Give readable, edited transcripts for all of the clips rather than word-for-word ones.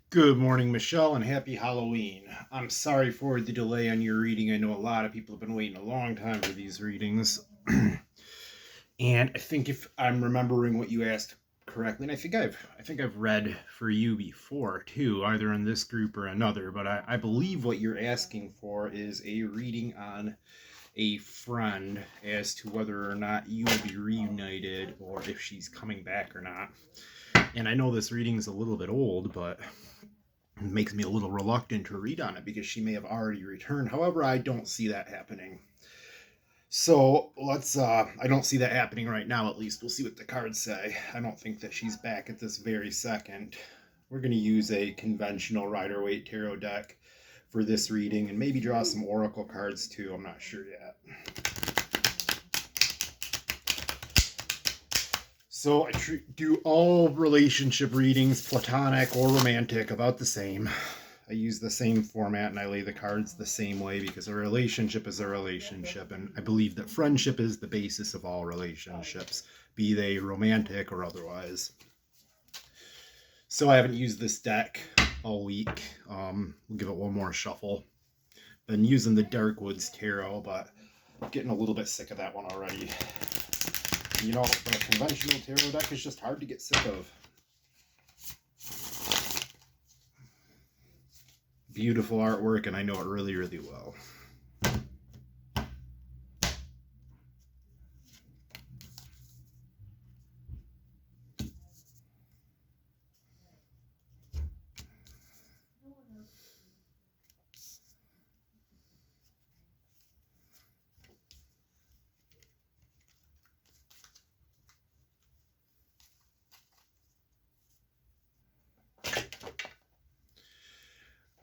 Good morning, Michelle, and happy Halloween. I'm sorry for the delay on your reading. I know a lot of people have been waiting a long time for these readings. And I think if I'm remembering what you asked correctly, and I think I've read for you before too, either in this group or another, but I believe what you're asking for is a reading on a friend as to whether or not you will be reunited or if she's coming back or not. And I know this reading is a little bit old, but makes me a little reluctant to read on it because she may have already returned. However, I don't see that happening. So I don't see that happening right now, at least. We'll see what the cards say. I don't think that she's back at this very second. We're going to use a conventional Rider Waite tarot deck for this reading and maybe draw some oracle cards too. I'm not sure yet. So do all relationship readings, platonic or romantic, about the same. I use the same format and I lay the cards the same way because a relationship is a relationship, and I believe that friendship is the basis of all relationships, be they romantic or otherwise. So I haven't used this deck all week. We'll give it one more shuffle. Been using the Darkwoods Tarot, but getting a little bit sick of that one already. You know, the conventional tarot deck is just hard to get sick of. Beautiful artwork, and I know it really, really well.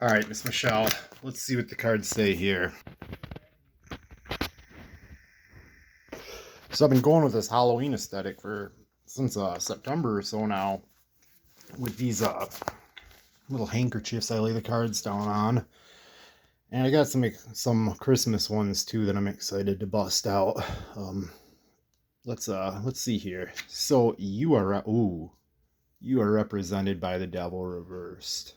All right, Miss Michelle, let's see what the cards say here. So I've been going with this Halloween aesthetic since September or so now, with these little handkerchiefs I lay the cards down on, and I got some Christmas ones too that I'm excited to bust out. Let's see here. So you are represented by the Devil reversed.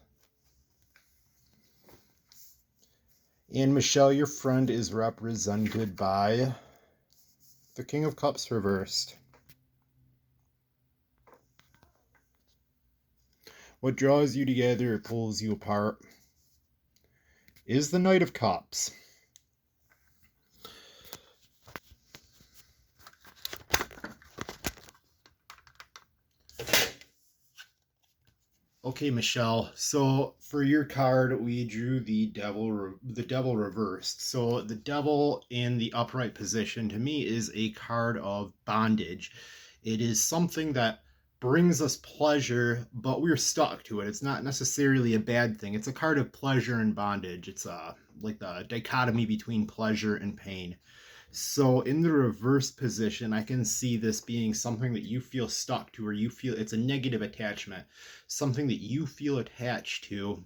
And Michelle, your friend is represented by the King of Cups reversed. What draws you together or pulls you apart is the Knight of Cups. Okay, Michelle. So for your card, we drew the devil reversed. So the devil in the upright position to me is a card of bondage. It is something that brings us pleasure, but we're stuck to it. It's not necessarily a bad thing. It's a card of pleasure and bondage. It's like the dichotomy between pleasure and pain. So in the reverse position, I can see this being something that you feel stuck to, or you feel it's a negative attachment, something that you feel attached to.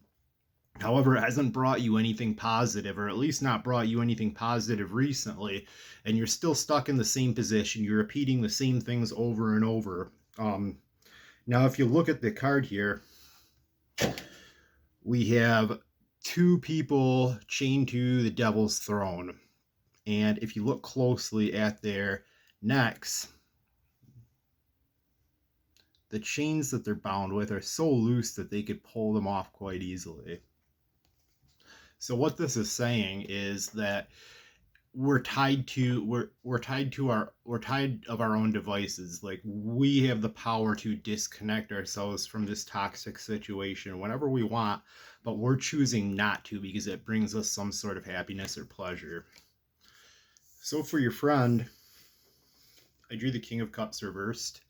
However, it hasn't brought you anything positive, or at least not brought you anything positive recently, and you're still stuck in the same position. You're repeating the same things over and over. Now, if you look at the card here, we have two people chained to the devil's throne. And if you look closely at their necks, the chains that they're bound with are so loose that they could pull them off quite easily. So what this is saying is that we're tied of our own devices. Like, we have the power to disconnect ourselves from this toxic situation whenever we want, but we're choosing not to because it brings us some sort of happiness or pleasure. So for your friend, I drew the King of Cups reversed.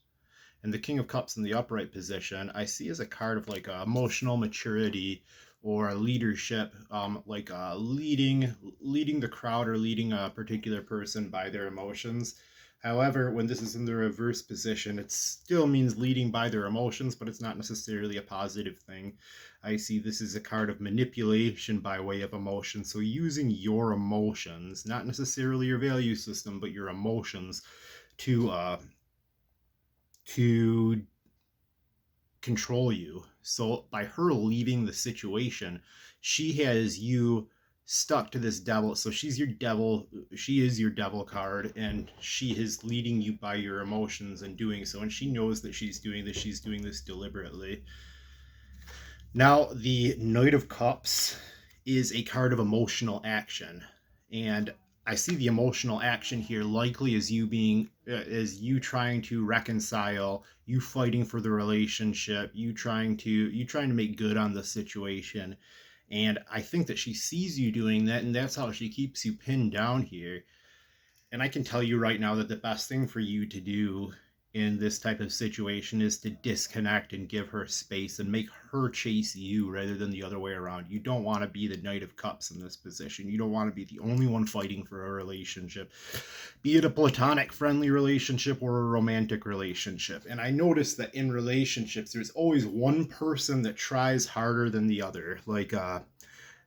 And the King of Cups in the upright position, I see as a card of like emotional maturity or leadership, leading the crowd or leading a particular person by their emotions. However, when this is in the reverse position, it still means leading by their emotions, but it's not necessarily a positive thing. I see this as a card of manipulation by way of emotion. So using your emotions, not necessarily your value system, but your emotions to control you. So by her leaving the situation, she has you stuck to this devil. So she's your devil. She is your devil card, and she is leading you by your emotions and doing so. And she knows that she's doing this. She's doing this deliberately. Now, the Knight of Cups is a card of emotional action. And I see the emotional action here likely as you trying to reconcile, you fighting for the relationship, you trying to make good on the situation. And I think that she sees you doing that, and that's how she keeps you pinned down here. And I can tell you right now that the best thing for you to do in this type of situation is to disconnect and give her space and make her chase you rather than the other way around. You don't want to be the Knight of Cups in this position. You don't want to be the only one fighting for a relationship, be it a platonic, friendly relationship or a romantic relationship. And I notice that in relationships, there's always one person that tries harder than the other.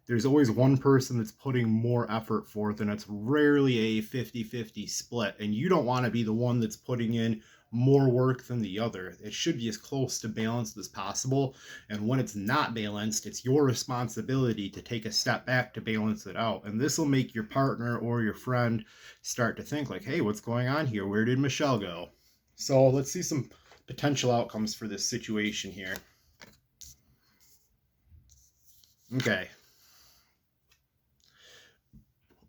There's always one person that's putting more effort forth, and it's rarely a 50-50 split. And you don't want to be the one that's putting in more work than the other. It should be as close to balanced as possible. And when it's not balanced, it's your responsibility to take a step back to balance it out. And this will make your partner or your friend start to think like, hey, what's going on here? Where did Michelle go? So let's see some potential outcomes for this situation here. Okay.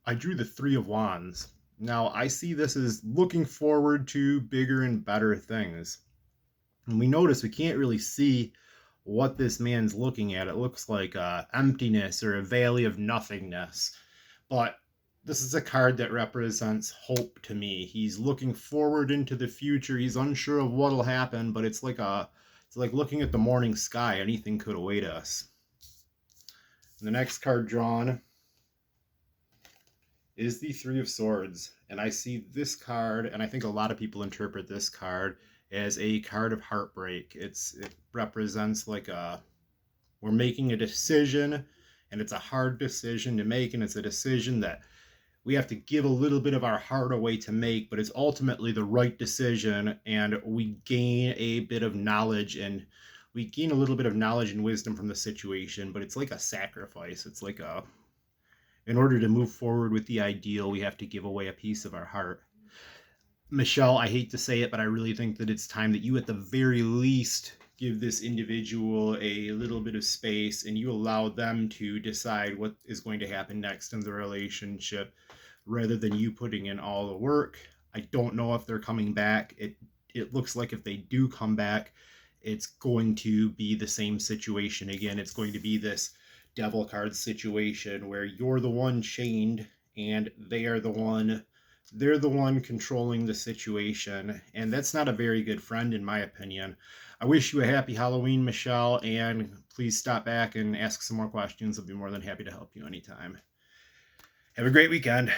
I drew the Three of Wands. Now, I see this as looking forward to bigger and better things. And we notice we can't really see what this man's looking at. It looks like emptiness or a valley of nothingness. But this is a card that represents hope to me. He's looking forward into the future. He's unsure of what'll happen, but it's like looking at the morning sky. Anything could await us. The next card drawn is the Three of Swords. And I see this card, and I think a lot of people interpret this card as a card of heartbreak. It represents we're making a decision, and it's a hard decision to make, and it's a decision that we have to give a little bit of our heart away to make, but it's ultimately the right decision, and we gain a bit of knowledge, and we gain a little bit of knowledge and wisdom from the situation, but it's like a sacrifice. It's like in order to move forward with the ideal, we have to give away a piece of our heart. Michelle, I hate to say it, but I really think that it's time that you, at the very least, give this individual a little bit of space and you allow them to decide what is going to happen next in the relationship rather than you putting in all the work. I don't know if they're coming back. It looks like if they do come back, it's going to be the same situation again. It's going to be this devil card situation where you're the one chained and they're the one controlling the situation, and that's not a very good friend in my opinion. I wish you a happy Halloween, Michelle, and please stop back and ask some more questions. I'll be more than happy to help you anytime. Have a great weekend.